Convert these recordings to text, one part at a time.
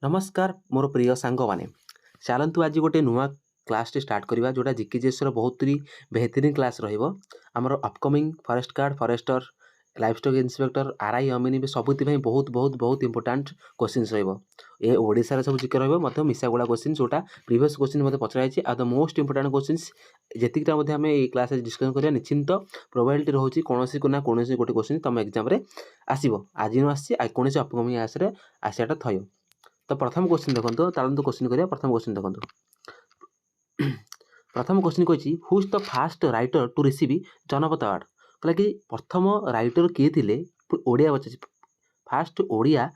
नमस्कार मोर प्रिय सांग मैंने चलतु आज गोटे नुआ क्लास स्टार्ट करवा जोटा जीकेजीएस बहुत ही बेहतरीन क्लास रमर upcoming forest guard forester livestock inspector RI अमिनी सबुत बहुत बहुत बहुत इंपोर्टाट क्वेश्चन रे ओडार सब जिके रहा मिसागुड़ा क्वेश्चन जोटा प्रीवियस क्वेश्चन मत पचराई आ द मोस्ट इंपोर्टाट क्वेश्चन जीटा आम ये क्लास डिस्कसन करा निश्चिंत प्रोबाबिलिटी रोचे कौन ना कौन गोटे क्वेश्चन तुम एग्जाम आसो आज नु आसी कौन अपकमिंग आसरे आसाटा थय। तो प्रथम क्वेश्चन देखो चलते क्वेश्चन करिया प्रथम क्वेश्चन देखो प्रथम क्वेश्चन कही who is the first writer to receive Jnanpith award कहला कि प्रथम राइटर किए थे ओडिया बच्चा first Odia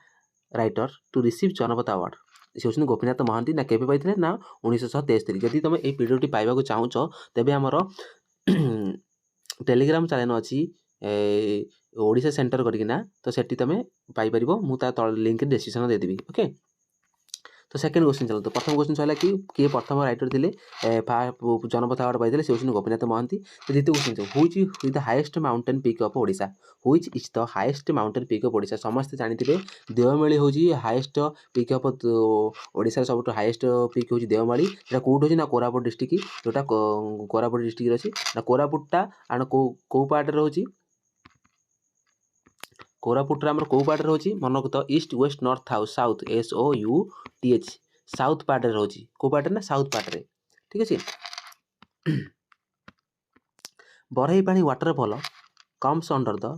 writer to receive Jnanpith award से होती गोपीनाथ महांती ना केबे पाइथिले ना 1973। जदि तुम ये वीडियो पाइबा चाहूच तेबे आमर टेलीग्राम चैनल अच्छी ओडिशा सेंटर करना तो सेठी तुम पाइपर मुझे लिंक डिस्क्रिप्शन देदेवी ओके। तो सेकेंड क्वेश्चन चलते प्रथम क्वेश्चन सहला कि किए प्रथम राइटर थे जनपद अवार्ड पाई से होती गोपीनाथ महांती। तो द्वितीय question which is the highest mountain peak of Odisha which is the highest mountain peak of Odisha समस्ते जानते देवमाली हूँ हाईएस्ट पीक ऑफ ओडिशा सब हाईएस्ट पीक हूँ देवमाली जो कौट हो कोरापुट डिस्ट्रिक्ट जोटा कोरापुट डिस्ट्रिक्ट अच्छी ना कोरापुटा आण कौ पार्ट रोचे कोरापुटर आम कौ पार्ट रोचे मन तो east west north south SOUTH south part रोचे कौ पार्ट ना साउथ पार्ट रे ठीक अच्छे। Barhipani waterfall comes under the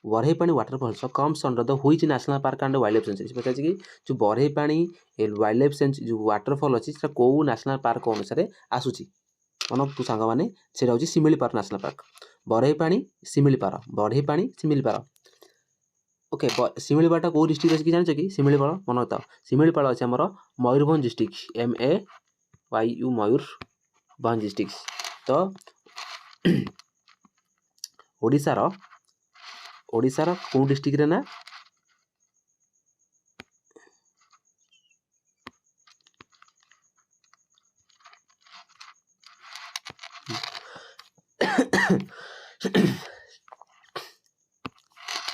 Barhipani waterfalls comes under the which national park and wild life sanctuary पचार कि जो बरहीपाणी वाइल्ड लाइफ सेंचुरी जो वाटरफॉल अच्छी से कौ नेशनल पार्क अनुसार आसूची मन तू सांग मैंने से हूँ Similipal national park बरहीपाणी Similipal बरहीपाणी Similipal okay. Similipal कौ डिस्ट्रिक्ट अच्छी जान कि शिमिलीपाल मन था शिमिलीपाल अच्छे आमर Mayurbhanj district MAYU Mayurbhanj district. तो ओडिशार कौ डिस्ट्रिक्ट रे ना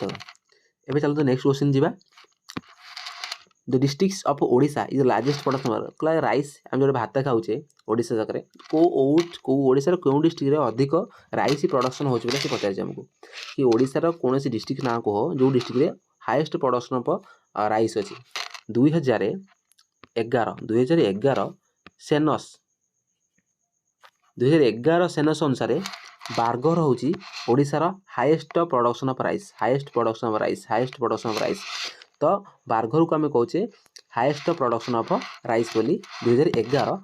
तो एबे चलो तो नेक्स्ट क्वेश्चन जीवा the districts of Odisha is the largest production कला राइस आम जो भात खाऊे ओडिशा जाकर कौ ओडिशार क्यों डिस्ट्रिक्ट अधिक राइस प्रोडक्शन हो पचार आमको कि ओडिशार कौन डिस्ट्रिक्ट ना कह जो district highest production of rice अच्छी 2011 सेनस 2011 सेनस अनुसार बारगढ़ हूँ ओडिशार हाईएस्ट प्रोडक्शन ऑफ राइस तो बारगढ़ को आम कहे हाईएस्ट प्रोडक्शन ऑफ राइस बोली 2011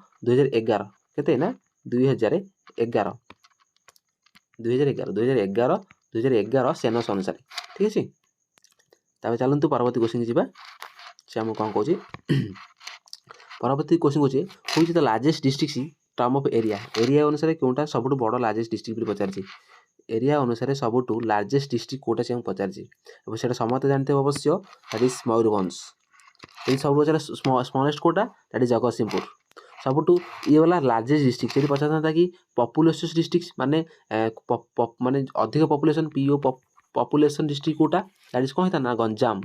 केते ना 2011 सेनस अनुसार ठीक अच्छे। तबे चलतु परवर्ती क्वेश्चन जी से आम कौन कहे परवर्ती क्वेश्चन कहे हूँ the largest district term of area अनुसार क्योंटा सब बड़ लार्जेस्ट डिस्ट्रिक्ट पचार एरिया अनुसार सब लार्जेस्ट डिस्ट्रिक्ट कौटा से पचार से समस्त जानते अवश्य दैट इज मयूरभंज सब स्मॉलेस्ट कौटा दैट इज जगतसिंहपुर सबुठ ये वाला लार्जेस्ट डिस्ट्रिक्ट से पचार था कि पपुलेशन डिस्ट्रिक्ट माने माने अधिक पपुलेशन PO पपुलेशन डिस्ट्रिक्ट कौटा दैट इज कौन था ना गंजाम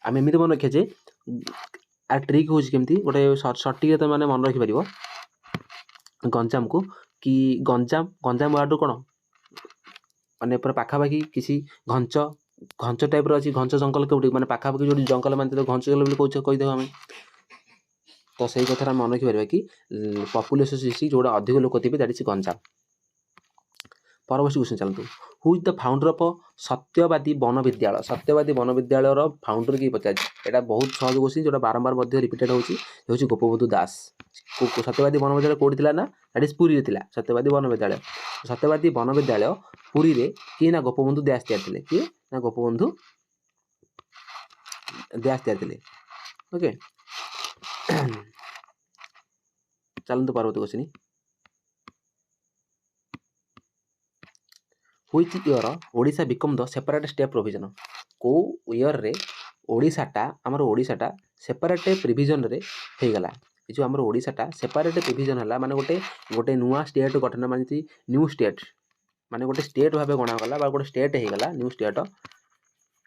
आम एमती मन रखिए जे आ ट्रिक हूँ केमती गोटे सटीक तो मैंने मन रखिपर गंजाम को कि गंजाम वार्ड कौन मैंने पूरा पाखापाखि किसी घंच टाइप अच्छी घंच जंगल कौटी मैंने पाखापाखि जो जंगल मानते घंच जंगल कहीदेव आम तो सही कथा मन रखिपर कि पपुलेशन डिस्ट्रिक्ट जोड़ा अधिक लोक थे दैट इज गंजाम। परवर्ती क्वेश्चन चलतु who is the founder of सत्यवादी वन विद्यालय फाउंडर किए पचार यहाँ बहुत सहज क्वेश्चन जो बारंबार रिपीटेड होची गोपबंधु दास सत्यवादी वन विद्यालय कौटी थी ना दैट इज पुरी थी सत्यवादी वन विद्यालय पुरी रे किए ना गोपबंधु दास तैयार थे किए ना गोपबंधु दास तैयार थे ओके। चलतु परवर्ती question which year Odisha become the separate state provision कौ ईयर रे ओडिशाटा सेपरेट प्रोविजन रे हो गला जो आमर ओडिशाटा सेपरेट प्रोविजन है माने गोटे नुआ स्टेट गठन माने न्यू स्टेट माने गोटे स्टेट भाव गणागला गोटे स्टेट हो गला न्यू स्टेट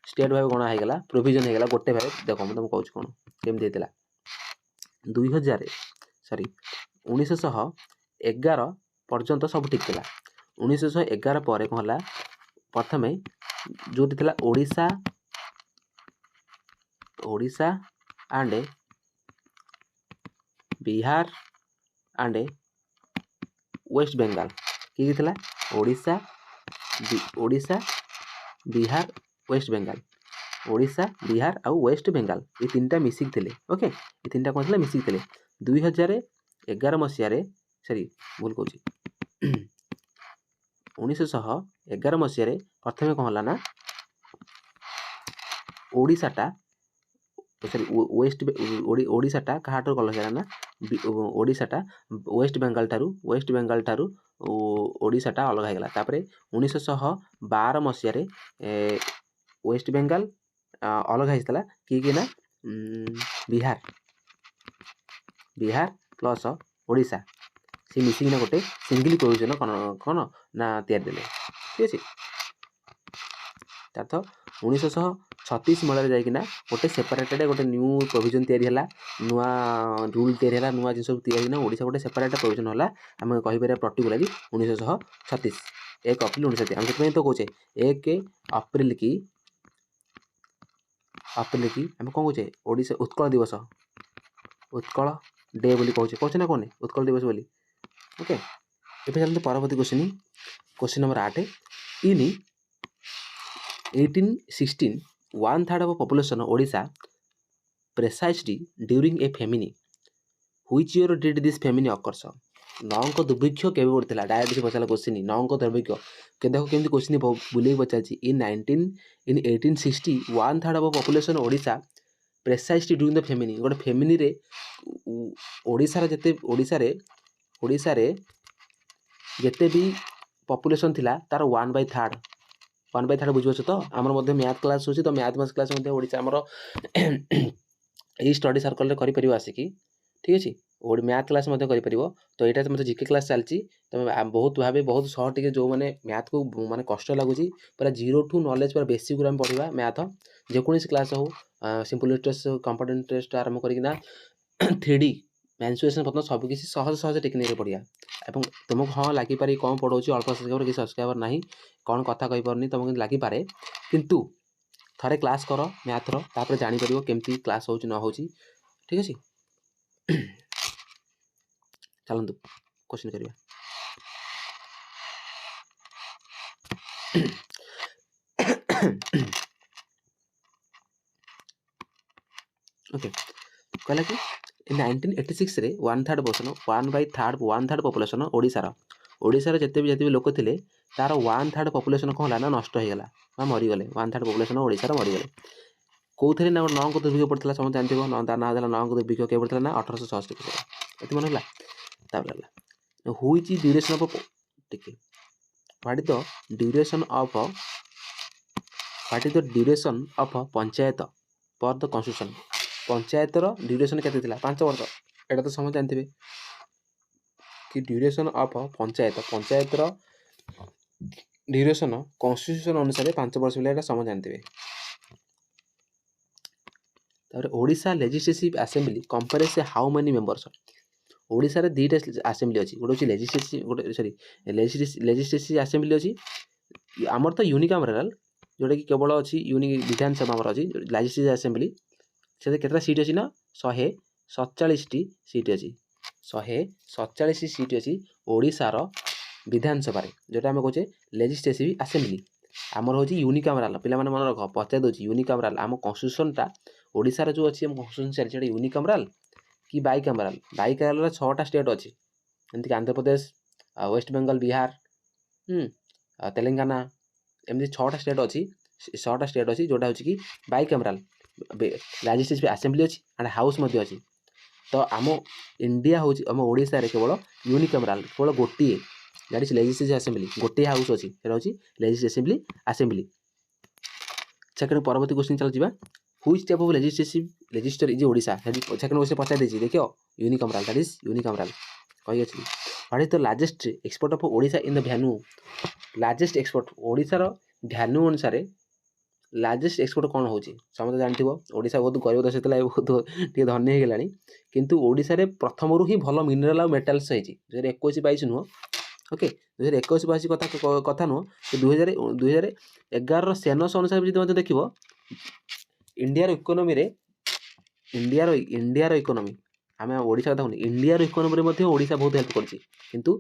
स्टेट भाव गणा होगा प्रोविजन होगा गोटे भाव देख मुझे तुमको कहूँ कौन केमती होता 2000 सॉरी 1911 पर्यंत सब ठीक था 1911 पर कौन है प्रथम जो ओडिशा ओडिशा एंड बिहार एंड वेस्ट बेंगल किए थी ओडिशा ओडिशा बिहार वेस्ट बेंगल ओडिशा बिहार आउ वेस्ट बेंगल ये तीनटा मिसिक थे ओके ये तीनटा कौन था मिसिक थे 2011 मसीह सॉरी भूल कहूँ 1911 मसीह प्रथम कौन है ना ओडिशाटा सॉरी वेस्ट ओडिशाटा कहाटर कल ना ओडिशाटा वेस्ट बेंगल ठारू ओडिशाटा अलग होगा तापर 1912 मसीह वेस्ट बेंगल अलग होता किए ना बिहार बिहार प्लस ओडिशा सी मिसिकिना गोटे सिंगल प्रोविजन कौन ना तैयारी देले ठीक अच्छे अर्थ 1936 मलर जाइकिना गोटे सेपरेटेड गोटे न्यू प्रोविजन तैयारी है नुआ रूल तैयारी है नुआ जिन सब तैयारी ओडिशा गोटे सेपरेट प्रोविजन है आम कहीपर पर्टिकुलाली 1936 1 अप्रिल 1936 आम से तो कहे 1 अप्रिल की आम कौन कहे ओडिशा उत्कल दिवस उत्कल डे बोली कहे ना कौन उत्कल दिवस बोली ओके ये चलते परवर्ती question number 8 in 1816 1/3 of population of Odisha precisely during a famine which year did this famine occurs नौंक दुर्भिक्ष केवे पड़ता डायरेक्ट पचारा क्वेश्चन नौंक दुर्भिक्ष के देखो केमती क्वेश्चन बुले पचार in 1860 1/3 of population Odisha precisely during the famine गोटे फेमिनी रे ओडिशा जेते ओडिशा रे जेते भी पॉपुलेशन थिला तार 1/3 बुझे तो आमर मैथ क्लास हो तो मैथ क्लास ओडिशा आमर ये स्टडी सर्कल रे करि आसिकी ठीक अच्छे मैथ क्लास कर तो यहाँ मतलब जीके क्लास चलती तुम बहुत भाव बहुत सह टे जो मैंने मैथ को माने कष्ट लगुच पूरा 0 टू नॉलेज पूरा बेसिक आम पढ़ा मैथ जेकोसी क्लास हो सिंपल टेस्ट कंपोनेंट टेस्ट आरंभ करना 3D मेंसुरेशन पर्यटन सबकि सहज सहज टेक्निक पढ़िया और तुमको हाँ लगिपारे कौन पढ़ाऊँ अल्प सब्सक्राइबर किसी सब्सक्राइबर ना कौन कथा कहीपरि तुमको लगिपारे किंतु थरे क्लास कर मैथर तापर जापर केमती क्लास हो न हो ठीक अच्छे चलतु क्वेश्चन करिया ओके कहला कि 1986 रे 1/3 पर्सन 1/3 पॉपुलेशन ओडिशार जिते भी लोक थे तार 1/3 पॉपुलेशन कौन है ना नष्ट हो गला मरीगले 1/3 पॉपुलेशन ओडिशार मरीगले कौन ना नौंक दुर्भिक्ष पड़ता समझ जानते तार ना नौंक दुर्भिक्ष के पड़ता ना 1866 ये मन है हुई ड्यूरेशन ऑफ टिके what is the duration of panchayat पर द कॉन्स्टिट्यूशन पंचायतर ड्यूरेशन केते 5 वर्ष एटा तो समझ जानते कि ड्यूरेशन ऑफ पंचायतर ड्यूरेशन कॉन्स्टिट्यूशन अनुसार 5 वर्ष बोले समझ जानते Odisha legislative assembly compares how many members Odisha रे 2टा असेंबली अच्छी गोटे लेजिस्लेटिव गोटे सॉरी लेजिस्लेटिव असेंबली अच्छी आमर तो यूनिकामराल जोटा कि केवल अच्छी विधानसभा आमर अच्छी लेजिस्लेटिव असेंबली से केतटा सीट अच्छी ना 147 सीट अच्छी 147 सीट अच्छी ओडिशार विधानसभा जोटा आम कहे लेजिस्लेटिव असेंबली आमर हूँ यूनिकामराल पे मन रख पचार दूसरी यूनिकामराल आम कन्स्टिट्यूशनटा ओडिशार जो अच्छी कन्स्टिट्यूशन चलती यूनिकामराल कि बाइकामराल 6टा स्टेट अच्छी एमती आंध्र प्रदेश वेस्ट बेंगल बिहार तेलंगाना एमती 6टा स्टेट अच्छी जोटा हूँ कि बाइकामराल लेजिस्लेटिव असेंबली अच्छी एंड हाउस अच्छी तो आम इंडिया हूँ आम ओडिशा रे केवल यूनिकामराल केवल गोटे दैट इज लेजिस्लेटिव असेंबली गोटे हाउस अच्छी हूँ लेजिस्लेटिव असेंबली सेकेंड परवर्ती क्वेश्चन चल which type of legislature is Odisha second question पचार देखिए देखियो यूनिकामराल दैट इज यूनिकामराल कही अच्छी what is the largest export of Odisha in the value largest export ओडिशार वैल्यू अनुसार ଲାର୍ଜେଷ୍ଟ ଏକ୍ସପୋର୍ଟ କ'ଣ ହେଉଛି ସମସ୍ତେ ଜାଣିଥିବ। ଓଡ଼ିଶା ବହୁତ ଗରିବ ଦେଶ ହେଇଥିଲା, ବହୁତ ଟିକେ ଧନୀ ହେଇଗଲାଣି, କିନ୍ତୁ ଓଡ଼ିଶାରେ ପ୍ରଥମରୁ ହିଁ ଭଲ ମିନେରାଲ ଆଉ ମେଟାଲ୍ସ ହେଇଛି। 2021-22 ନୁହଁ, ଓକେ, 2021-22 କଥା ନୁହଁ, 2011ର ସେନସ୍ ଅନୁସାରେ ଯଦି ମଧ୍ୟ ଦେଖିବ ଇଣ୍ଡିଆର ଇକୋନୋମି, ଆମେ ଓଡ଼ିଶା କଥା କହୁନି, ଇଣ୍ଡିଆର ଇକୋନୋମିରେ ମଧ୍ୟ ଓଡ଼ିଶା ବହୁତ ହେଲ୍ପ କରିଛି, କିନ୍ତୁ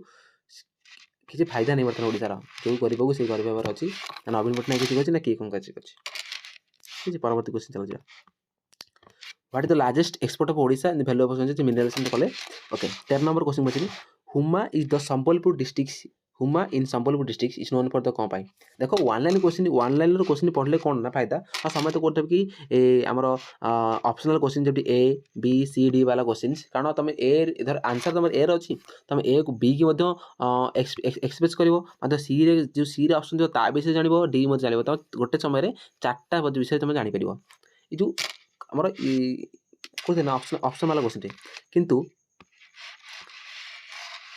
କିଛି ଫାଇଦା ନାହିଁ ବର୍ତ୍ତମାନ ଓଡ଼ିଶାର। ଯେଉଁ ଗରିବକୁ ସେଇ ଗରିବ ହେବାର ଅଛି। ନବୀନ ପଟ୍ଟନାୟକ କିଛି କରିଛି ନା କିଏ କ'ଣ କିଛି କରିଛି? ঠিক আছে, পরবর্তী কোশ্চেন চালু ଯିବା। What is the largest export of Odisha in value of minerals কলে। ওকে, 13 নম্বর কোশ্চেন পড়ছি, Huma is the Sambalpur district, Huma in Sambalpur district is known for the କ'ଣ ପାଇଁ? ଦେଖ ୱାନ୍ ଲାଇନ୍ର କୋଶ୍ଚିନ୍ ପଢ଼ିଲେ କ'ଣ ନା ଫାଇଦା, ଆଉ ସମସ୍ତେ କହୁଥିବେ କି ଆମର ଅପସନାଲ୍ କୋଶ୍ଚିନ୍ ଯେମିତି A, B, C, D ବାଲା କୋଶ୍ଚିନ୍ସ, କାରଣ ତୁମେ ଧର ଆନ୍ସର୍ ତୁମର ଏର ଅଛି, ତୁମେ Aକୁ B କି ମଧ୍ୟ ଏକ୍ସପ୍ରେସ୍ କରିବ, ମାତ୍ର Cରେ ଯେଉଁ Cରେ ଅପସନ୍ ଥିବ ତା ବିଷୟରେ ଜାଣିବ, D ମଧ୍ୟ ଜାଣିବ, ତୁମେ ଗୋଟେ ସମୟରେ 4ଟା ବିଷୟରେ ତୁମେ ଜାଣିପାରିବ। ଏ ଯେଉଁ ଆମର କହୁଥିଲେ ନା ଅପସନ୍ ବାଲା କୋଶ୍ଚିନ୍ରେ, କିନ୍ତୁ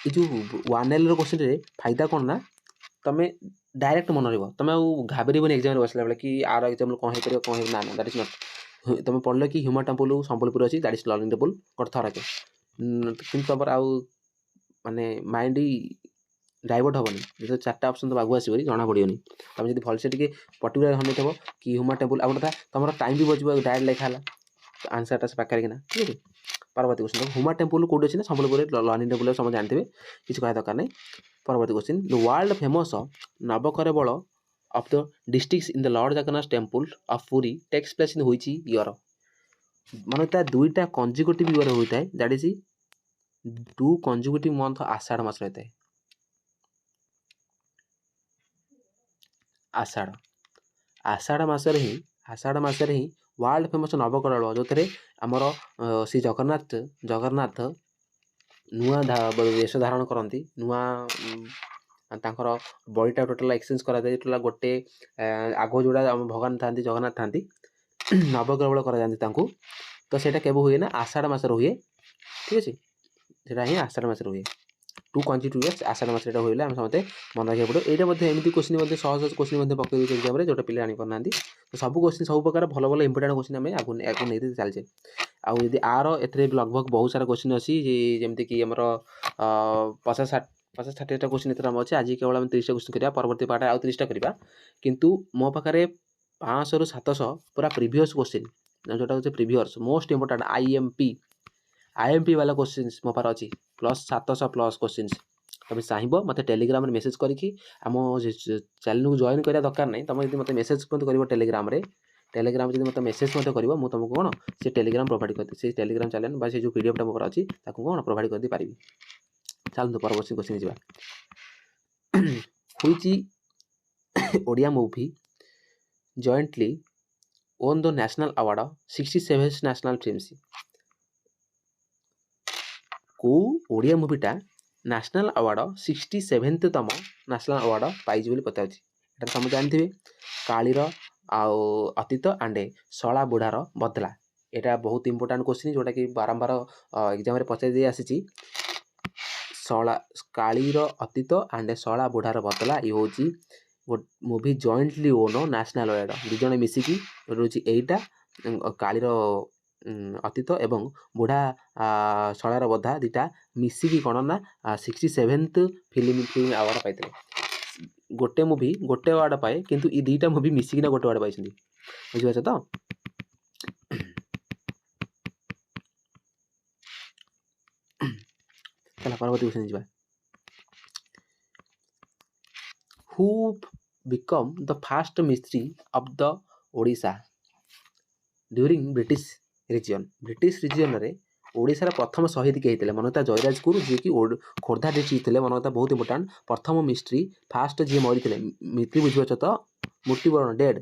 ଏ ଯେଉଁ 1Lର କୋଶ୍ଚିନ୍ରେ ଫାଇଦା କ'ଣ ନା ତୁମେ ଡାଇରେକ୍ଟ ମନେ ରହିବ, ତୁମେ ଆଉ ଘାବରିବନି ଏକ୍ଜାମ୍ରେ ବସିଲା ବେଳେ କି ଆର ଏକ୍ଜାମ୍ରେ କ'ଣ ହେଇପାରିବ କ'ଣ ହେଇପାରିବ, ନା ଦ୍ୟାଟ୍ ଇଜ୍ ନଟ୍। ତୁମେ ପଢ଼ିଲ କି ହ୍ୟୁମାନ୍ ଟେମ୍ପଲ୍ ସମ୍ବଲପୁର ଅଛି, ଦ୍ୟାଟ୍ ଇଜ୍ ଲର୍ଣ୍ଣିଂ ଟେବୁଲ୍ ଗୋଟେ ଥରକେ, କିନ୍ତୁ ତୁମର ଆଉ ମାନେ ମାଇଣ୍ଡ ଡାଇଭର୍ଟ ହେବନି, ଯେତେବେଳେ 4ଟା ଅପସନ୍ ତ ଆଗକୁ ଆସିବ ଜଣା ପଡ଼ିବନି। ତୁମେ ଯଦି ଭଲସେ ଟିକେ ପର୍ଟିକୁଲାର ଧରିଥିବ କି ହ୍ୟୁମାନ୍ ଟେମ୍ପଲ୍, ଆଉ ଗୋଟେ ତୁମର ଟାଇମ୍ ବି ବଚିବ, ଡାଇରେକ୍ଟ ଲେଖା ହେଲା ଆନ୍ସର୍ଟା ସେ ପାଖରେ କିନା, ଠିକ୍ ଅଛି। ପରବର୍ତ୍ତୀ କୋଶ୍ଚିନ୍, ହ୍ୟୁମାନ୍ ଟେମ୍ପଲ୍ କେଉଁଠି ଅଛି ନା ସମ୍ବଲପୁରରେ, ଲର୍ଣ୍ଣିଂ ଟେବୁଲ୍ ସମସ୍ତେ ଜାଣିଥିବେ, କିଛି କହିବା ଦରକାର ନାହିଁ। ପରବର୍ତ୍ତୀ question, the world famous Nabakalebar of the districts in the lord Jagannath temple of Puri takes place in which year? ମାନେ ତା 2ଟା କଞ୍ଜିକ୍ୟୁଟିଭ୍ ଇୟର ହୋଇଥାଏ, ଦ୍ୟାଟ୍ ଇଜ୍ 2 କଞ୍ଜିକ୍ୟୁଟିଭ୍ ମନ୍ଥ ଆଷାଢ଼ ମାସ ରହିଥାଏ। ଆଷାଢ଼ ମାସରେ ହିଁ ୱାର୍ଲଡ ଫେମସ୍ ନବକଳେବର, ଯେଉଁଥିରେ ଆମର ଶ୍ରୀ ଜଗନ୍ନାଥ ନୂଆ ବେଶ ଧାରଣ କରନ୍ତି, ନୂଆ ତାଙ୍କର ବଡ଼ିଟା ଟୋଟାଲ୍ ଏକ୍ସଚେଞ୍ଜ କରାଯାଏ, ଟୋଟାଲ୍ ଗୋଟେ ଆଗ ଯେଉଁଟା ଆମ ଭଗବାନ ଥାନ୍ତି, ଜଗନ୍ନାଥ ଥାନ୍ତି, ନବକଳେବର କରାଯାଆନ୍ତି ତାଙ୍କୁ। ତ ସେଇଟା କେବେ ହୁଏ ନା ଆଷାଢ଼ ମାସରେ ହୁଏ, ଠିକ୍ ଅଛି, ସେଇଟା ହିଁ ଆଷାଢ଼ ମାସରେ ହୁଏ। 2 କଞ୍ଜିକ୍ୟୁଟିଭ୍ ଇୟର୍ସ ଆଷାଢ଼ ମାସରେ ଏଇଟା ହୁଏ, ଆମେ ସମସ୍ତେ ମନେ ରଖିବାକୁ ପଡ଼ିବ। ଏଇଟା ମଧ୍ୟ ଏମିତି କୋଶ୍ଚିନ୍ ମଧ୍ୟ ସହଜ କୋଶ୍ଚିନ୍ ମଧ୍ୟ ପକାଇ ଦେଉଛି ଏକ୍ଜାମ୍ରେ, ଯେଉଁଟା ପିଲା ଜାଣିପାରୁନାହାନ୍ତି। ତ ସବୁ କୋଶ୍ଚିନ୍ ସବୁ ପ୍ରକାର ଭଲ ଇମ୍ପୋର୍ଟାଣ୍ଟ କୋଶ୍ଚିନ୍ ଆମେ ଆଗକୁ ନେଇକି ଚାଲିଛେ। ଆଉ ଯଦି ଏଥିରେ ଲଗଭଗ ବହୁତ ସାରା କୋଶ୍ଚିନ୍ ଅଛି, ଯେମିତିକି ଆମର 50-60ଟା କୋଶ୍ଚିନ୍ ଏଥିରେ ଆମର ଅଛି। ଆଜି କେବଳ ଆମେ 30ଟା କୋଶ୍ଚିନ୍ କରିବା, ପରବର୍ତ୍ତୀ ପାର୍ଟରେ ଆଉ 30ଟା କରିବା। କିନ୍ତୁ ମୋ ପାଖରେ 500ରୁ 700 ପୁରା ପ୍ରିଭିୟସ୍ କୋଶ୍ଚିନ୍, ଯେଉଁଟା ହେଉଛି ପ୍ରିଭିୟସ୍ ମୋଷ୍ଟ ଇମ୍ପୋର୍ଟାଣ୍ଟ IMP ବାଲା କୋଶ୍ଚିନ୍ସ ମୋ ପାଖରେ ଅଛି, ପ୍ଲସ୍ 700+ କୋଶ୍ଚିନ୍ସ। ତୁମେ ଚାହିଁବ ମୋତେ ଟେଲିଗ୍ରାମରେ ମେସେଜ୍ କରିକି ଆମ ଚ୍ୟାନେଲକୁ ଜଏନ୍ କରିବା ଦରକାର ନାହିଁ, ତୁମେ ଯଦି ମୋତେ ମେସେଜ୍ ମଧ୍ୟ କରିବ ଟେଲିଗ୍ରାମରେ ଯଦି ମୋତେ ମେସେଜ୍ ମଧ୍ୟ କରିବ, ମୁଁ ତୁମକୁ କ'ଣ ସେ ଟେଲିଗ୍ରାମ ପ୍ରୋଭାଇଡ଼ କରିଦେବି, ସେଇ ଟେଲିଗ୍ରାମ ଚ୍ୟାନେଲ ବା ସେ ଯେଉଁ PDFଟା ମୋ ପାଖରେ ଅଛି ତାକୁ କ'ଣ ପ୍ରୋଭାଇଡ଼ କରିଦେଇପାରିବି। ଚାଲନ୍ତୁ ପରବର୍ତ୍ତୀ କୋଶ୍ଚିନ୍ ଯିବା। Which Odia movie jointly won the national award 67th national films? କେଉଁ ଓଡ଼ିଆ ମୁଭିଟା ନ୍ୟାସନାଲ୍ ଆୱାର୍ଡ଼ 67ତମ ନ୍ୟାସନାଲ୍ ଆୱାର୍ଡ଼ ପାଇଛି ବୋଲି ପଚାରୁଛି? ଏଇଟା ସମସ୍ତେ ଜାଣିଥିବେ, କାଳିର ଆଉ ଅତୀତ ଆଣ୍ଡେ ଶଳା ବୁଢ଼ାର ବଦଲା। ଏଇଟା ବହୁତ ଇମ୍ପୋର୍ଟାଣ୍ଟ କୋଶ୍ଚିନ୍, ଯେଉଁଟାକି ବାରମ୍ବାର ଏକ୍ଜାମ୍ରେ ପଚାରି ଦେଇ ଆସିଛି। କାଳିର ଅତୀତ ଆଣ୍ଡେ ଶଳା ବୁଢ଼ାର ବଦଲା, ଇଏ ହେଉଛି movie jointly on national award, 2 ଜଣ ମିଶିକି ରହୁଛି। ଏଇଟା କାଳିର ଅତୀତ ଏବଂ ବୁଢ଼ା ଶଳାର ବଧା 2ଟା ମିଶିକି କ'ଣ ନା 67th ଫିଲ୍ମ ଆୱାର୍ଡ଼ ପାଇଥିଲେ। ଗୋଟେ ମୁଭି ଗୋଟେ ଆୱାର୍ଡ଼ ପାଏ, କିନ୍ତୁ ଏ 2ଟା ମୁଭି ମିଶିକିନା ଗୋଟେ ଆୱାର୍ଡ଼ ପାଇଛନ୍ତି, ବୁଝିପାରୁଛ ତ? ଚାଲ ପରବର୍ତ୍ତୀ କୋଶ୍ଚିନ୍ ଯିବା। Who become the first ministry of the Odisha during British ରିଜିୟନରେ ଓଡ଼ିଶାର ପ୍ରଥମ ଶହୀଦ କିଏ ହେଇଥିଲେ? ମନତା ଜୟରାଜଗୁରୁ, ଯିଏକି ଖୋର୍ଦ୍ଧା ଡିଷ୍ଟ୍ରିକ୍ଟ ଥିଲେ। ମନତା ବହୁତ ଇମ୍ପୋର୍ଟାଣ୍ଟ। ପ୍ରଥମ ମିନିଷ୍ଟ୍ରି ଫାଷ୍ଟ ଯିଏ ମରିଥିଲେ, ମିତ୍ରି ବୁଝିପାରୁଛ ତ, ମୃତ୍ୟୁବରଣ, ଡେଡ୍,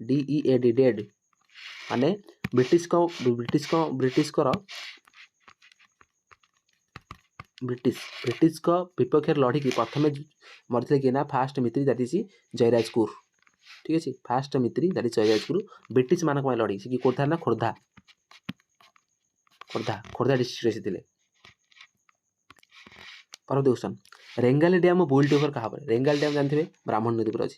DEAD, ଡେଡ୍, ମାନେ ବ୍ରିଟିଶଙ୍କର ବ୍ରିଟିଶଙ୍କ ବିପକ୍ଷରେ ଲଢ଼ିକି ପ୍ରଥମେ ମରିଥିଲେ କିଏ ନା ଫାଷ୍ଟ ମିତ୍ରି, ଦ୍ୟାଟ୍ ଇଜ୍ ଜୟରାଜଗୁରୁ, ଠିକ୍ ଅଛି। ଫାଷ୍ଟ ମିତ୍ରି ଦ୍ୟାଟ୍ ଇଜ୍ ଜୟରାଜଗୁରୁ ବ୍ରିଟିଶ ମାନଙ୍କ ପାଇଁ ଲଢ଼ି, ସେ କି କୋଉଠି ନା ଖୋର୍ଦ୍ଧା ଡିଷ୍ଟ୍ରିକ୍ଟରେ ସେ ଥିଲେ। ପରବର୍ତ୍ତୀ question, Rengali dam build over କାହା ଉପରେ? ରେଙ୍ଗାଲି ଡ୍ୟାମ୍ ଜାଣିଥିବେ ବ୍ରାହ୍ମଣୀ ନଦୀ ଉପରେ ଅଛି,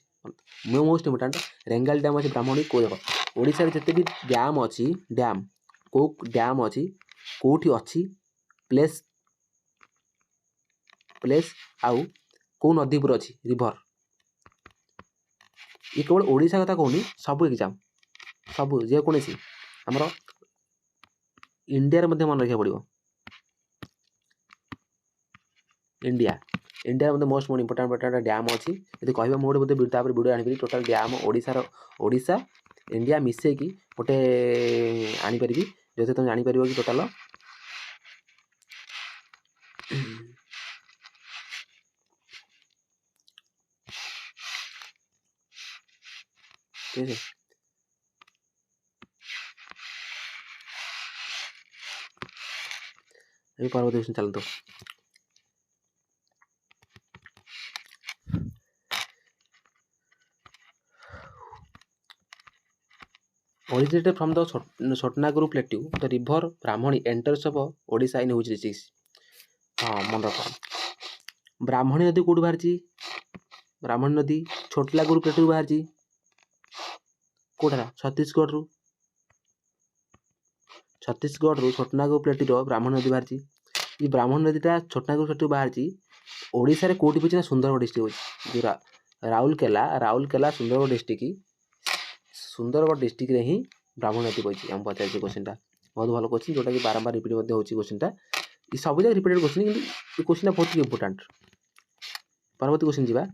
मोस्ट इम्पोर्टाट रेंगाल डैम अच्छी ब्राह्मणी को देख ओडिशा जिते भी डैम अच्छी डैम को डैम अच्छी कौटी अच्छी प्लेस प्लेस आउ कौ नदीपुर अच्छी रिभर ये केवल ओडिशा कथा कहूनी सब एग्जाम सब जेकोसी आमर इंडिया मन रखा पड़ो इंडिया इंडिया मतलब मोस्ट इंपोर्टाट डैम अच्छी यदि कह मुझे बोलते वीडियो आनी टोटाल डैम ओडिशा इंडिया मिसेकी गोटे आनीपरि जो तुम जापर कि टोटाल ठीक है अभी परवर्ती क्वेश्चन चलते originated from the Chotnaguru plateau the river Brahmani enters of Odisha in which districts हाँ मन रख ब्राह्मणी नदी कौट बाहरी ब्राह्मणी नदी छोटलागुरु प्लेटू बाहरी कौटा छत्तीसगढ़ रु छोटनागुरु प्लेटूर ब्राह्मणी नदी बाहरी ये ब्राह्मणी नदीटा छोटनागुरु प्लेटू बाहरी ओडिशा रे कोठी पहुंची ना सुंदरगढ़ डिस्ट्रिक्ट होची जो राउरकेला सुंदरगढ़ डिस्ट्रिक्ट रे ही ब्राह्मणी नदी पहुंची हम पचार क्वेश्चन बहुत भल क्वेश्चन जोटा कि बारंबार रिपीट होची क्वेश्चन ये सब जगह रिपीटेड क्वेश्चन कि ये क्वेश्चन बहुत इंपोर्टेंट परवर्ती क्वेश्चन जीवा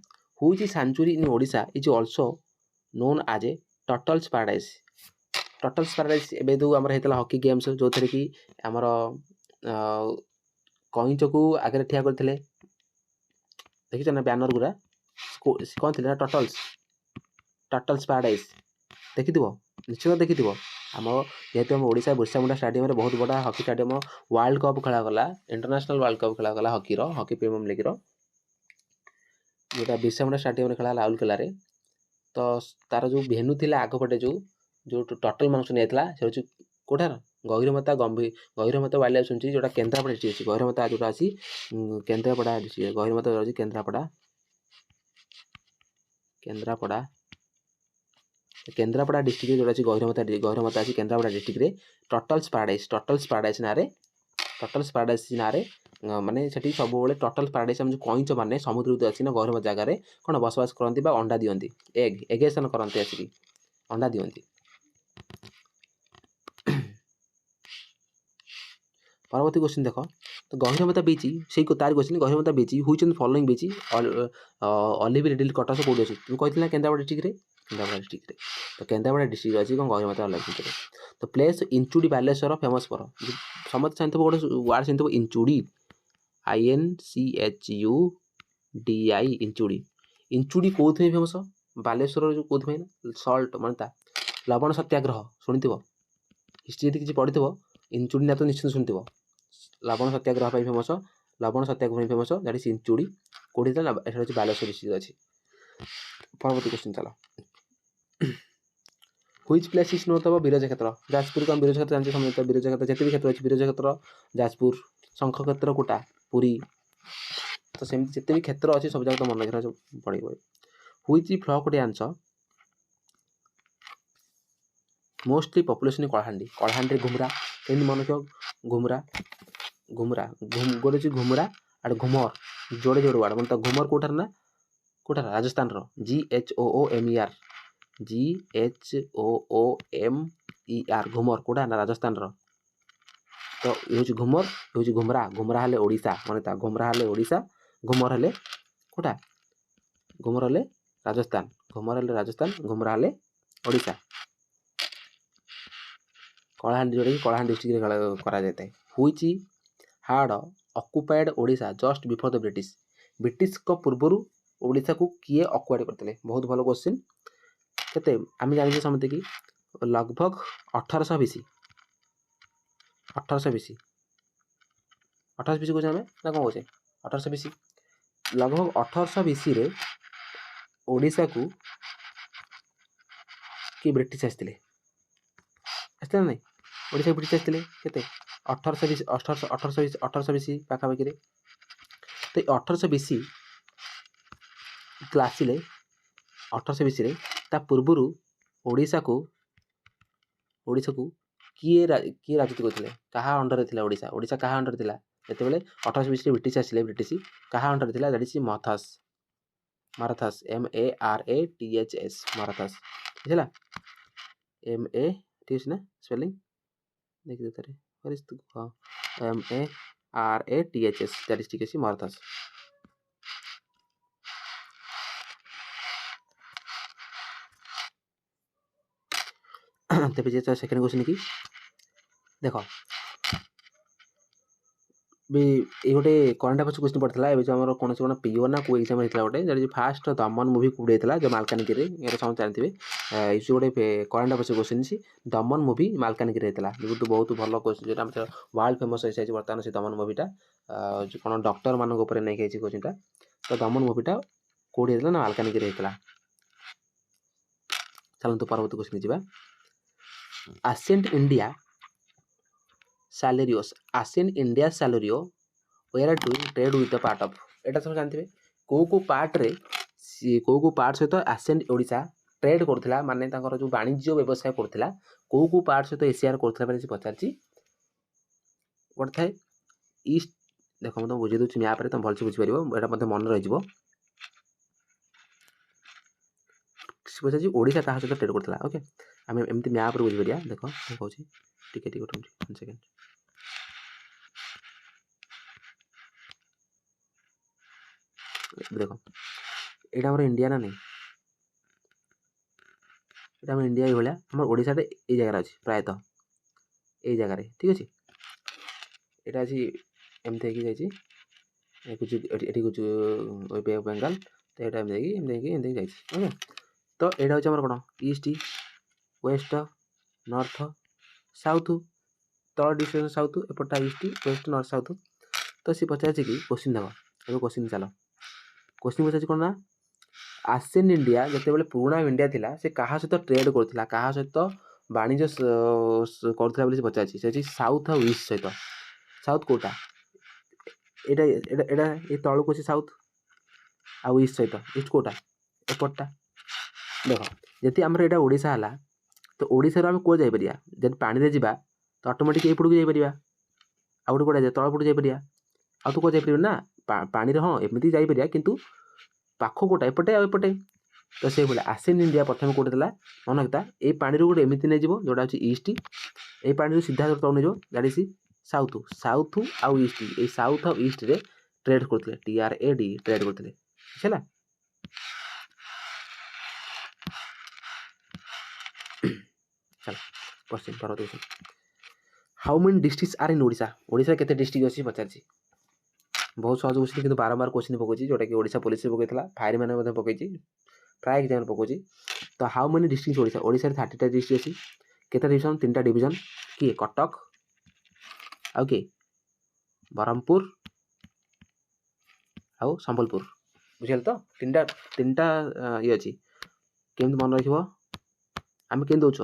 हुई is sanctuary in Odisha is also known as a turtles paradise एबे जो हमर हेतला हॉकी गेम्स जो थरे कि हमर कइंच को आगे ठिया करथिले देखि ना बैनर गुरा कौन थिले टर्टल्स पैराडाइज देखिथिबो निश्चय देखिथिबो आम जेहेतु आम ओडिशा बिरसा मुंडा स्टाडियम रे बहुत बड़ा हॉकी स्टाडियम वर्ल्ड कप खेला गला इंटरनेशनल वर्ल्ड कप खेला गला हॉकी प्रीमियम लीग रो जोटा बिरसा मुंडा स्टाडियम रे खेला राउरकेला रे तो तार जो भेन्यू थिला आग पटे जो टोटल मानस नेतला से होची कोठार गहिरमता वाइल्ड लाइफ सेंचुरी जोटा केंद्रापड़ा डिस्ट्रिक्ट अछि गहिरमता जोटा अछि केंद्रापड़ा डिस्ट्रिक्ट गहिरमता अछि केंद्रापड़ा डिस्ट्रिक्ट जोटा अछि गहिरमता अछि केंद्रापड़ा डिस्ट्रिक्ट रे टर्टल्स पैराडाइज ना रे माने सेठी सब बेले टर्टल्स पैराडाइज हम जो कइंच माने समुद्र उते अछि ना गहिरमता जगह रे कोन बसवास करंती बा अंडा दियंती एगेसन करंती आसी अंडा दियंती परवर्ती क्वेश्चन देख तो गहिरमता बीच से तार क्वेश्चन गहिरमता बीच हुई फॉलोइंग बीच ऑलिव रिडल कटस कौट अच्छी तुम कही केन्द्रापड़ा डिस्ट्रिक्ट तो केन्द्रापड़ा डिस्ट्रिक्ट अच्छी कौन गहिरमता ऑलिव रिडल तो प्लेस इंचुड़ी बालेश्वर फेमस पर समस्त जानते गोटे वार्ड जानते इंचुड़ी INCHUDI इंचुड़ी कौन फेमस बालेश्वर जो कौन सल्ट मानता लवण सत्याग्रह शुणिथ हिस्ट्री यदि किसी पढ़ी इंचुड़ी ना तो निश्चित शुणिथ लवण सत्याग्रह फेमस दैट इज इंचुड़ी कौटी बालेश्वर डिस्ट्रिक्ट अच्छी परवर्ती क्वेश्चन चलो which place is north of Biraja क्षेत्र जाजपुर को हम बिरजा क्षेत्र जानते समझते बिरजा क्षेत्र जिते भी क्षेत्र अच्छी बिरजा क्षेत्र जाजपुर शंख क्षेत्र कोटा पुरी तो सेमती जिते भी क्षेत्र अच्छी सब जगह तो मन रखना पड़ेगा which folk dance mostly population Kalahandi Ghumura कहीं मन रख घुमरा गोटे अच्छी घुमरा आड़ घुमर जोड़े वार्ड मतलब घुमर कोठार राजस्थान रो GHOOMER घुमर कोटा ना राजस्थान रो तो ये घुमर ये घुमरा हेले ओडिशा माने घुमरा हेले ओडिशा घुमर हेले कोटा घुमर हेले राजस्थान घुमरा हेले ओडिशा कलाहांडी जोड़े कलाहांडी डिस्ट्रिक्ट करा जाता है which hard occupied Odisha just before the British को पूर्वर ओडिशा को किए ऑक्युपाइड करते बहुत भल क्वेश्चन केते आम जानी समझते कि लगभग 1800 BC 1800 BC कौन ना कौन कहे 1800 BC लगभग 1800 BC रे ओडिशा को कि ब्रिटिश आसते ना नहीं ओडिशा ब्रिटिश आसते केते 1800 BC पाखापाखि तो 1800 BC आसिले 1820 ତା ପୂର୍ବରୁ ଓଡ଼ିଶାକୁ କିଏ ରାଜୁତି କରୁଥିଲେ, କାହା ଅଣ୍ଡରରେ ଥିଲା ଓଡ଼ିଶା କାହା ଅଣ୍ଡରରେ ଥିଲା ଯେତେବେଳେ 1820 ବ୍ରିଟିଶ ଆସିଲେ, ବ୍ରିଟିଶ କାହା ଅଣ୍ଡରରେ ଥିଲା, ଦ୍ୟାଟ୍ ଇଜ ମାରାଥାସ୍ MARATHS ମାରାଥାସ୍ ହେଲା, MA ଠିକ ଅଛି ନା ସ୍ପେଲିଂ ଦେଖିଦେ ତାରେ MARATHS ଦ୍ୟାଟ୍ ଇଜ ଠିକ ଅଛି ମାରାଥାସ୍। ତେବେ ଯେ ସେକେଣ୍ଡ କ୍ୱେଶ୍ଚन କି ଦେଖ ଏଇ ଗୋଟେ କରେଣ୍ଟ ଆଫେୟାର୍ସ କ୍ୱେଶ୍ଚନ ପଡ଼ିଥିଲା ଏବେ ଯେଉଁ ଆମର କୌଣସି କ'ଣ ପିଓ ନା କେଉଁ ଏକ୍ଜାମ୍ ହେଇଥିଲା ଗୋଟେ, ଯେମିତି ଫାଷ୍ଟ ଦମନ ମୁଭି କୋଉଠି ହେଇଥିଲା, ଯେଉଁ ମାଲକାନଗିରିରେ, ଏଇଟା ସମସ୍ତେ ଜାଣିଥିବେ। ଏଇ ଯେଉଁ ଗୋଟେ କରେଣ୍ଟ ଆଫେୟାର୍ସ କ୍ୱେଶ୍ଚନ ଦମନ ମୁଭି ମାଲକାନଗିରି ହେଇଥିଲା, ବହୁତ ଭଲ କ୍ୱେଶ୍ଚନ, ଯେଉଁଟା ଆମର ୱାର୍ଲଡ ଫେମସ୍ ହେଇଯାଇଛି ବର୍ତ୍ତମାନ ସେ ଦମନ ମୁଭିଟା, ଯେଉଁ କ'ଣ ଡକ୍ଟର ମାନଙ୍କ ଉପରେ ନେଇକି ହେଇଛି କ୍ୱେଶ୍ଚନଟା। ତ ଦମନ ମୁଭିଟା କୋଉଠି ହେଇଥିଲା ନା ମାଲକାନଗିରି ହେଇଥିଲା। ଚାଲନ୍ତୁ ପରବର୍ତ୍ତୀ କ୍ୱେଶ୍ଚନ ଯିବା। Ancient India Salario were doing trade with the part of, এটা ସବୁ ଜାଣିଥିବେ କୋଉ ପାର୍ଟରେ କୋଉ ପାର୍ଟ ସହିତ ଆସିଏଣ୍ଟ ଓଡ଼ିଶା ଟ୍ରେଡ୍ କରୁଥିଲା, ମାନେ ତାଙ୍କର ଯେଉଁ ବାଣିଜ୍ୟ ବ୍ୟବସାୟ କରୁଥିଲା କୋଉ ପାର୍ଟ ସହିତ ଏସିଆର କରୁଥିଲା ବୋଲି ପଚାରିଛି। ଗୋଟେ ଥାଏ ଇଷ୍ଟ, ଦେଖ ମୁଁ ତମକୁ ବୁଝେଇ ଦେଉଛି ମ୍ୟାପ୍ରେ, ତମେ ଭଲସେ ବୁଝିପାରିବ, ଏଇଟା ମଧ୍ୟ ମନେ ରହିଯିବ। ପଚାରିଛି ଓଡ଼ିଶା କାହା ସହିତ ଟ୍ରେଡ୍ କରୁଥିଲା। ଓକେ, ଆମେ ଏମିତି ମ୍ୟାପ୍ରେ ବୁଝିପାରିବା। ଦେଖ ମୁଁ କହୁଛି ଟିକେ ଗୋଟେ ସେକେଣ୍ଡ। ଦେଖ ଏଇଟା ଆମର ଇଣ୍ଡିଆ ନା ନାହିଁ, ଏଇଟା ଆମର ଇଣ୍ଡିଆ ଏଇଭଳିଆ, ଆମର ଓଡ଼ିଶାରେ ଏଇ ଜାଗାରେ ଅଛି, ପ୍ରାୟତଃ ଏଇ ଜାଗାରେ, ଠିକ ଅଛି। ଏଇଟା ଅଛି ଏମିତି ହେଇକି ଯାଇଛି, ଏଠି ବେ ଅଫ୍ ବେଙ୍ଗାଲ, ତ ଏଇଟା ଏମିତି ଯାଇଛି। ଓକେ, ତ ଏଇଟା ହେଉଛି ଆମର କ'ଣ ଇଷ୍ଟ, ୱେଷ୍ଟ, ନର୍ଥ, ସାଉଥ, ତଳ ଡିଷ୍ଟ୍ରିକ୍ଟ ସାଉଥ, ଏପଟଟା ଇଷ୍ଟ, ୱେଷ୍ଟ, ନର୍ଥ, ସାଉଥ। ତ ସିଏ ପଚାରିଛି କି କ୍ୱେଶ୍ଚିନ୍ ଦେବ, ଏବେ କ୍ୱେଶ୍ଚିନ୍ ଚାଲ। କ୍ୱେଶ୍ଚିନ୍ ପଚାରିଛି କ'ଣ ନା ଆସିଏନ୍ ଇଣ୍ଡିଆ ଯେତେବେଳେ ପୁରୁଣା ଇଣ୍ଡିଆ ଥିଲା ସେ କାହା ସହିତ ଟ୍ରେଡ୍ କରୁଥିଲା, କାହା ସହିତ ବାଣିଜ୍ୟ କରୁଥିଲା ବୋଲି ସେ ପଚାରିଛି। ସେ ଅଛି ସାଉଥ ଆଉ ଇଷ୍ଟ ସହିତ। ସାଉଥ କୋଉଟା, ଏଇଟା ଏଇ ତଳକୁ ଅଛି ସାଉଥ, ଆଉ ଇଷ୍ଟ ସହିତ ଇଷ୍ଟ କୋଉଟା, ଏପଟଟା। ଦେଖ ଯଦି ଆମର ଏଇଟା ଓଡ଼ିଶା ହେଲା, ତ ଓଡ଼ିଶାରୁ ଆମେ କୁଆଡ଼େ ଯାଇପାରିବା, ଯଦି ପାଣିରେ ଯିବା ତ ଅଟୋମେଟିକ୍ ଏଇପଟକୁ ଯାଇପାରିବା, ଆଉ ଗୋଟେ କୁଆଡ଼େ ତଳପଟକୁ ଯାଇପାରିବା, ଆଉ ତ କୁଆଡ଼େ ଯାଇପାରିବା ନା ପାଣିରେ, ହଁ ଏମିତି ଯାଇପାରିବା, କିନ୍ତୁ ପାଖ କୋଉଟା, ଏପଟେ ଆଉ ଏପଟେ। ତ ସେଇଭଳିଆ ଆସିଏନ୍ ଇଣ୍ଡିଆ ପ୍ରଥମେ କୋଉଠି ଥିଲା ମନେ ରଖିଥା, ଏଇ ପାଣିରୁ ଗୋଟେ ଏମିତି ନେଇଯିବ ଯୋଉଟା ହେଉଛି ଇଷ୍ଟ, ଏଇ ପାଣିରୁ ସିଧା ତଳକୁ ନେଇଯିବ ଦ୍ୟାଟ୍ ଇଜ ସାଉଥ ଆଉ ଇଷ୍ଟ, ଏଇ ସାଉଥ ଆଉ ଇଷ୍ଟରେ ଟ୍ରେଡ୍ କରୁଥିଲେ, TRAD ଟ୍ରେଡ୍ କରୁଥିଲେ, ହେଲା। ଚାଲ କ୍ୱେଶ୍ଚିନ୍ ପରବର୍ତ୍ତୀ। How many districts are in Odisha, ଓଡ଼ିଶାରେ କେତେ ଡିଷ୍ଟ୍ରିକ୍ଟ ଅଛି ପଚାରିଛି। ବହୁତ ସହଜ କ୍ୱେଶ୍ଚିନ୍, କିନ୍ତୁ ବାରମ୍ବାର କ୍ୱେଶ୍ଚିନ୍ ପକାଉଛି, ଯେଉଁଟାକି ଓଡ଼ିଶା ପୋଲିସରେ ପକାଇଥିଲା, ଫାୟାରମ୍ୟାନ୍ ମଧ୍ୟ ପକାଇଛି, ପ୍ରାୟ ଏକ୍ଜାମ୍ରେ ପକାଉଛି। ତ ହାଉ ମେନି ଡିଷ୍ଟ୍ରିକ୍ଟ ଓଡ଼ିଶାରେ 30ଟା ଡିଷ୍ଟ୍ରିକ୍ଟ ଅଛି। କେତେ ଡିଭିଜନ୍, 3ଟା ଡିଭିଜନ୍, କିଏ କଟକ ଆଉ କିଏ ବ୍ରହ୍ମପୁର ଆଉ ସମ୍ବଲପୁର, ବୁଝିଗଲେ ତ। ତିନିଟା ଇଏ ଅଛି, କେମିତି ମନେ ରଖିବ, ଆମେ କେମିତି ଦେଉଛ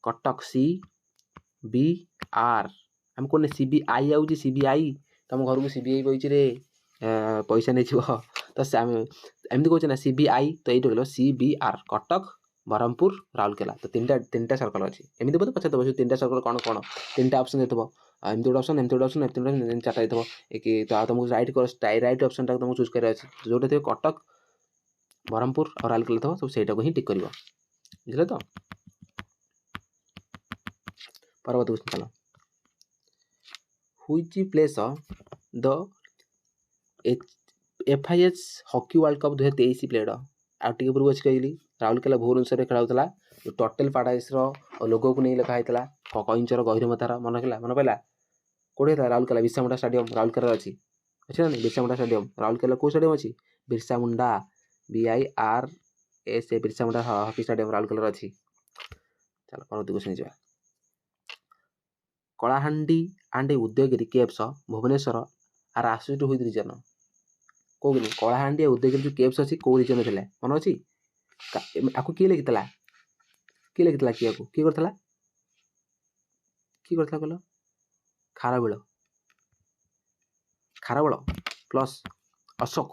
କଟକ CBR, ଆମେ କହୁନେ CBI ଆଉଛି, CBI ତମ ଘରକୁ CBI ବଇଛି ରେ ପଇସା ନେଇଯିବ, ତ ଆମେ ଏମିତି କହୁଛେ ନା CBI, ତ ଏଇଟା କହିଲ CBR, କଟକ, ବ୍ରହ୍ମପୁର, ରାଉରକେଲା। ତ ତିନିଟା ସର୍କଲ ଅଛି, ଏମିତି ବୋଧେ ପଚାରିଦେବ ସେ ତିନିଟା ସର୍କଲ କ'ଣ କ'ଣ, ତିନିଟା ଅପସନ୍ ଦେଇଥିବ, ଏମିତି ଗୋଟେ ଅପସନ୍, ଏମିତି ଗୋଟେ ଅପସନ୍, ଏମିତି ଗୋଟେ ଚାରିଟା ଦେଇଥିବ, ତ ଆଉ ତମକୁ ରାଇଟ୍ ଅପସନ୍ଟାକୁ ତମକୁ ଚୁଜ୍ କରିବାର ଅଛି, ଯୋଉଟା ଥିବ କଟକ, ବ୍ରହ୍ମପୁର ଆଉ ରାଉରକେଲା ଥିବ, ସବୁ ସେଇଟାକୁ ହିଁ ଟିକ୍ କରିବ, ବୁଝିଲେ ତ। ପରବର୍ତ୍ତୀ କ୍ୱେଶ୍ଚନ୍ ଚାଲ। Which place the FIH hockey world cup 2023 ପ୍ଲେଡ, ଆଉ ଟିକେ ପୂର୍ବରୁ ଅଛି କହିଲି ରାଉରକେଲା ଭୁବନେଶ୍ୱରରେ ଖେଳା ହେଉଥିଲା, ଟୋଟାଲ ପାରାଡାଇସ୍ର ଲୋଗୋକୁ ନେଇ ଲେଖା ହେଇଥିଲା, କଇଁଚର ଗହିରମତାର, ମନେ ପଡ଼ିଲା କୋଉଠି ହେଇଥିଲା, ରାଉରକେଲା ବିର୍ସାମୁଣ୍ଡା ଷ୍ଟାଡିୟମ୍ ରାଉରକେଲାରେ ଅଛି ନା ନାହିଁ, ବିର୍ସାମୁଣ୍ଡା ଷ୍ଟାଡିୟମ୍ ରାଉରକେଲା କୋଉ ଷ୍ଟାଡିୟମ୍ ଅଛି, Birsa Munda BIRSA, Birsa Munda hockey stadium ରାଉରକେଲାରେ ଅଛି। ଚାଲ ପରବର୍ତ୍ତୀ କ୍ୱେଶ୍ଚନ୍ ଯିବା। Kalahandi and Udayagiri caves Bhubaneswar R associated with reason, କୋଉ କଳାହାଣ୍ଡି ଆଉ ଉଦୟଗିରି ଯେଉଁ କେଭ୍ସ ଅଛି କୋଉ ରିଜନ୍ରେ ଥିଲା ମନେ ଅଛି। ଆକୁ କିଏ ଲେଖିଥିଲା, କିଏ କରିଥିଲା କହିଲ, ଖାରବେଳ ପ୍ଲସ୍ ଅଶୋକ,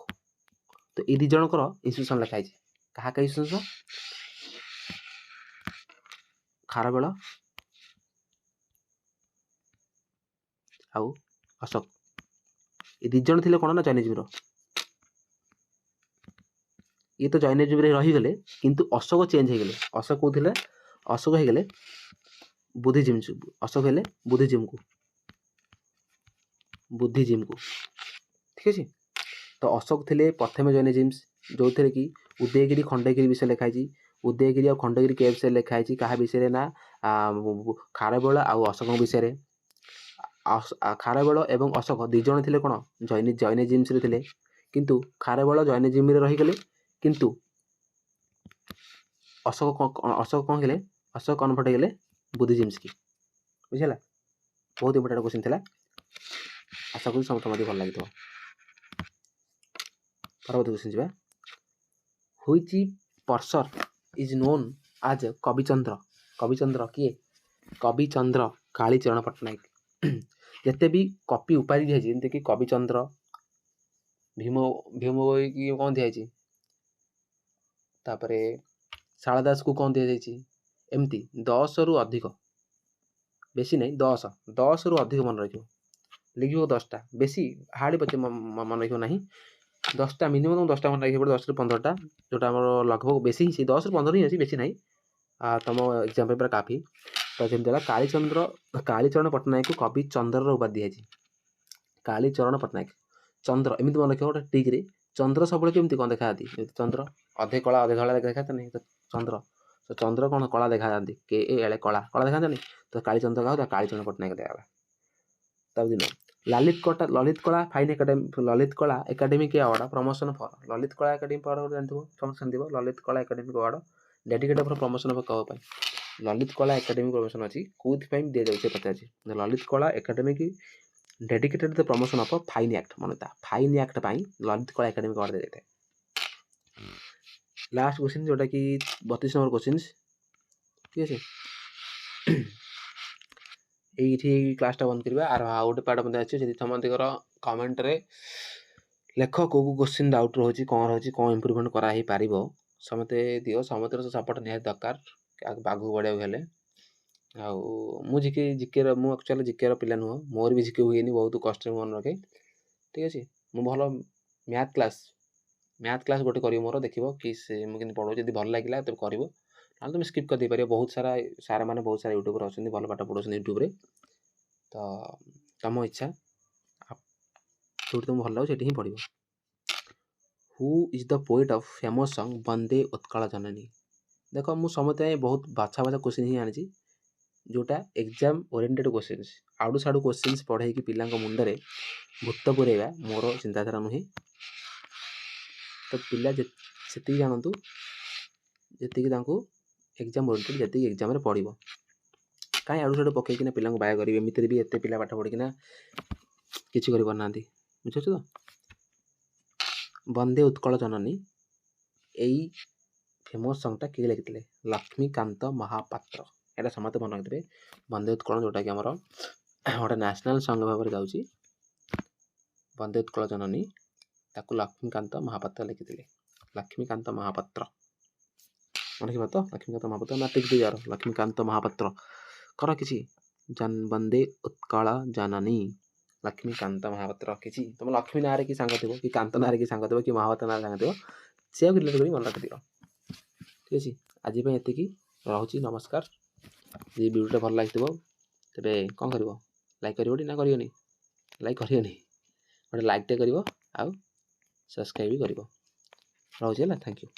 ତ ଏଇ ଦୁଇ ଜଣଙ୍କର ଇନଷ୍ଟିଟ୍ୟୁସନ୍ ଲେଖା ହେଇଛି, କାହା କୈଶଂସ ଖାରବେଳ ଆଉ ଅଶୋକ ଏ 2 ଜଣ ଥିଲେ କ'ଣ ନା ଜୈନିଜିମର। ଇଏ ତ ଜୈନିଜିମରେ ରହିଗଲେ କିନ୍ତୁ ଅଶୋକ ଚେଞ୍ଜ ହେଇଗଲେ। ଅଶୋକ କୋଉ ଥିଲେ? ଅଶୋକ ହେଇଗଲେ ବୁଦ୍ଧିଜିମ୍। ଅଶୋକ ହେଲେ ବୁଦ୍ଧିଜିମ୍କୁ ଠିକ୍ ଅଛି। ତ ଅଶୋକ ଥିଲେ ପ୍ରଥମେ ଜୈନିଜିମ୍ସ, ଯେଉଁଥିରେ କି ଉଦୟଗିରି ଖଣ୍ଡଗିରି ବିଷୟରେ ଲେଖା ହେଇଛି। ଉଦୟଗିରି ଆଉ ଖଣ୍ଡଗିରି କେଭ୍ ବିଷୟରେ ଲେଖା ହେଇଛି। କାହା ବିଷୟରେ ନା ଖାରବେଳ ଆଉ ଅଶୋକଙ୍କ ବିଷୟରେ। ଖାରବେଳ ଏବଂ ଅଶୋକ 2 ଜଣ ଥିଲେ କ'ଣ ଜୈନିଜିମ୍ସରେ ଥିଲେ, କିନ୍ତୁ ଖାରବେଳ ଜୈନିଜିମ୍ରେ ରହିଗଲେ, କିନ୍ତୁ ଅଶୋକ କ'ଣ ହେଲେ? ଅଶୋକ କନଭର୍ଟ ହେଇଗଲେ ବୁଦ୍ଧିଜିମ୍ସ କି। ବୁଝିହେଲା? ବହୁତ ଇମ୍ପୋର୍ଟାଣ୍ଟ କ୍ୱେଶ୍ଚିନ୍ ଥିଲା। ଆଶା କରୁଛି ସମସ୍ତଙ୍କୁ ମଧ୍ୟ ଭଲ ଲାଗିଥିବ। ପରବର୍ତ୍ତୀ କ୍ୱେଶ୍ଚିନ୍ ଯିବା। Which person is known as Kabichandra. Kabichandra କିଏ? କବିଚନ୍ଦ୍ର କାଳୀଚରଣ ପଟ୍ଟନାୟକ। ଯେତେ ବି କପି ଉପାଧି ଦିଆଯାଇଛି, ଯେମିତିକି କବିଚନ୍ଦ୍ର, ଭୀମ ଭୋଇକି କ'ଣ ଦିଆଯାଇଛି, ତାପରେ ଶାରଳା ଦାସକୁ କ'ଣ ଦିଆଯାଇଛି, ଏମିତି 10ରୁ ଅଧିକ, ବେଶୀ ନାହିଁ, 10ରୁ ଅଧିକ ମନେ ରଖିବ। ଲେଖିବ 10ଟା, ବେଶୀ ହାର୍ଡ଼ ପଛେ ମନେ ରଖିବ ନାହିଁ। 10ଟା ମିନିମମ୍ 10ଟା ମନେ ରଖିବ, 10ରୁ 15ଟା, ଯେଉଁଟା ଆମର ଲଗଭଗ ବେଶୀ ହିଁ, ସେଇ 10ରୁ 15 ହିଁ ଅଛି, ବେଶୀ ନାହିଁ। ତମ ଏକ୍ଜାମ୍ ପାଇଁ ପୁରା କାଫି। ତ ଯେମିତି ହେଲା କାଳୀଚରଣ ପଟ୍ଟନାୟକକୁ କବି ଚନ୍ଦ୍ରର ଉପାଧି ଦିଆଯାଇଛି। କାଳୀଚରଣ ପଟ୍ଟନାୟକ, ଚନ୍ଦ୍ର ଏମିତି ମନେ ରଖିବ ଗୋଟେ ଟିକ୍ରେ। ଚନ୍ଦ୍ର ସବୁବେଳେ କେମିତି କ'ଣ ଦେଖାଯାନ୍ତି? ଯେମିତି ଚନ୍ଦ୍ର ଅଧେ କଳା ଅଧେ ଧଳା ଦେଖାଯାନ୍ତାନି। ତ ଚନ୍ଦ୍ର କ'ଣ କଳା ଦେଖାଯାନ୍ତି, KAL କଳା ଦେଖାଯାନ୍ତାନି। ତ କାଳୀଚନ୍ଦ୍ର କାହା ହଉଥିଲା? କାଳୀଚରଣ ପଟ୍ଟନାୟକ ଦେଖାଗଲା। ତାପରେ Lalit Kala academic award promotion ଫର। ଲଳିତ କଳା ଏକାଡେମିକ୍ ଆୱାର୍ଡ଼ ଜାଣିଥିବ, ସମସ୍ତେ ଜାଣିଥିବ। Lalit Kala academic award dedicated for promotion of କାହା ପାଇଁ? ଲଳିତ କଳା ଏକାଡେମିକ୍ ପ୍ରମୋଶନ ଅଛି, କୋଉଥିପାଇଁ ଦିଆଯାଉଛି ପଚାରିଛି। Lalit Kala academic dedicated the promotion of fine act. ମନେତା ଫାଇନ୍ ଆକ୍ଟ ପାଇଁ ଲଳିତ କଳା ଏକାଡେମିକ୍ ଆୱାର୍ଡ଼ ଦିଆଯାଇଥାଏ। ଲାଷ୍ଟ କ୍ୱେଶ୍ଚିନ୍, ଯେଉଁଟା କି 32 ନମ୍ବର କ୍ୱେଶ୍ଚିନ୍। ଠିକ୍ ଅଛି, ଏଇଠି କ୍ଲାସ୍ଟା ବନ୍ଦ କରିବା। ଆଉ ଗୋଟେ ପାର୍ଟ ମଧ୍ୟ ଅଛି, ଯଦି ସମସ୍ତଙ୍କର କମେଣ୍ଟରେ ଲେଖ କେଉଁ କ୍ୱେଶ୍ଚିନ୍ ଡାଉଟ୍ ରହୁଛି, କ'ଣ ଇମ୍ପ୍ରୁଭମେଣ୍ଟ କରାହେଇପାରିବ, ସମସ୍ତେ ଦିଅ। ସମସ୍ତଙ୍କର ସପୋର୍ଟ ନିହାତି ଦରକାର ଆଗକୁ ବଢ଼ିବାକୁ ହେଲେ। ଆଉ ମୁଁ ଆକ୍ଚୁଆଲି ଜିକେର ପିଲା ନୁହଁ, ମୋର ବି ଜିକେ ହୁଏନି, ବହୁତ କଷ୍ଟରେ ମନେ ରଖେ। ଠିକ୍ ଅଛି, ମୁଁ ଭଲ ମ୍ୟାଥ୍ କ୍ଲାସ୍ ଗୋଟେ କରିବ ମୋର, ଦେଖିବ କି ମୁଁ କେମିତି ପଢ଼ଉଛି। ଯଦି ଭଲ ଲାଗିଲା ତେବେ କରିବ, ନହେଲେ ତୁମେ ସ୍କିପ୍ କରିଦେଇପାରିବ। ବହୁତ ସାରା ସାର୍ମାନେ ବହୁତ ସାରା ୟୁଟ୍ୟୁବରେ ଅଛନ୍ତି, ଭଲ ପାଠ ପଢ଼ଉଛନ୍ତି ୟୁଟ୍ୟୁବରେ। ତ ତମ ଇଚ୍ଛା, ଯେଉଁଠି ତୁମକୁ ଭଲ ଲାଗୁଛି ସେଠି ହିଁ ପଢ଼ିବ। Who is the poet of famous song Bande Utkala Janani. ଦେଖ, ମୁଁ ସମସ୍ତେ ବହୁତ ବାଛା କ୍ୱେଶ୍ଚିନ୍ ହିଁ ଆଣିଛି, ଯେଉଁଟା ଏକ୍ଜାମ୍ ଓରିଏଣ୍ଟେଡ୍ କ୍ୱେଶ୍ଚିନ୍ସ। ଆଡ଼ୁ ସାଡ଼ୁ କ୍ୱେଶ୍ଚିନ୍ସ ପଢ଼େଇକି ପିଲାଙ୍କ ମୁଣ୍ଡରେ ଭୂତ ପୁରେଇବା ମୋର ଚିନ୍ତାଧାରା ନୁହେଁ। ତ ପିଲା ସେତିକି ଜାଣନ୍ତୁ ଯେତିକି ତାଙ୍କୁ ଏକ୍ଜାମ୍ ଓରିଏଣ୍ଟେଡ୍, ଯେତିକି ଏକ୍ଜାମ୍ରେ ପଢ଼ିବ। କାହିଁ ଆଡ଼ୁ ସାଡ଼ୁ ପକେଇକିନା ପିଲାଙ୍କୁ ବାୟା କରିବେ? ଏମିତିରେ ବି ଏତେ ପିଲା ପାଠ ପଢ଼ିକିନା କିଛି କରିପାରୁନାହାନ୍ତି। ବୁଝିପାରୁଛ ତ? ବନ୍ଦେ ଉତ୍କଳ ଜନନୀ, ଏଇ ଫେମସ୍ ସଙ୍ଗ୍ଟା କିଏ ଲେଖିଥିଲେ? ଲକ୍ଷ୍ମୀକାନ୍ତ ମହାପାତ୍ର। ଏଇଟା ସମସ୍ତେ ମନେ ରଖିଥିବେ। ବନ୍ଦେ ଉତ୍କଳ, ଯେଉଁଟାକି ଆମର ଗୋଟେ ନ୍ୟାସନାଲ୍ ସଙ୍ଗ୍ ଭାବରେ ଯାଉଛି। ବନ୍ଦେ ଉତ୍କଳ ଜନନୀ, ତାକୁ ଲକ୍ଷ୍ମୀକାନ୍ତ ମହାପାତ୍ର ଲେଖିଥିଲେ। ଲକ୍ଷ୍ମୀକାନ୍ତ ମହାପାତ୍ର ମନେ ରଖିବା ତ? ଲକ୍ଷ୍ମୀକାନ୍ତ ମହାପାତ୍ର ନା ଟିକ୍ ଦେଇଯାର ଲକ୍ଷ୍ମୀକାନ୍ତ ମହାପାତ୍ର କର କିଛି। ବନ୍ଦେ ଉତ୍କଳ ଜନନୀ, ଲକ୍ଷ୍ମୀକାନ୍ତ ମହାପାତ୍ର। କିଛି ତୁମ ଲକ୍ଷ୍ମୀ ନାଁରେ କି ସାଙ୍ଗ ଥିବ, କି କାନ୍ତ ନାଁରେ କି ସାଙ୍ଗ ଥିବ, କି ମହାପାତ୍ର ନାଁରେ ସାଙ୍ଗ ଥିବ, ସେଆକୁ ରିଲେଟ୍ କରି ମନେ ରଖିଦିଅ। ଠିକ୍ ଅଛି, ଆଜି ପାଇଁ ଏତିକି, ରହୁଛି। ନମସ୍କାର। ଯଦି ଭିଡ଼ିଓଟା ଭଲ ଲାଗିଥିବ ତେବେ କ'ଣ କରିବ? ଲାଇକ୍ କରିବଟି ନା କରିବନି? ଲାଇକ୍ କରିବନି, ଗୋଟେ ଲାଇକ୍ଟେ କରିବ, ଆଉ ସବସ୍କ୍ରାଇବ୍ ବି କରିବ। ରହୁଛି ହେଲା, ଥ୍ୟାଙ୍କ ୟୁ।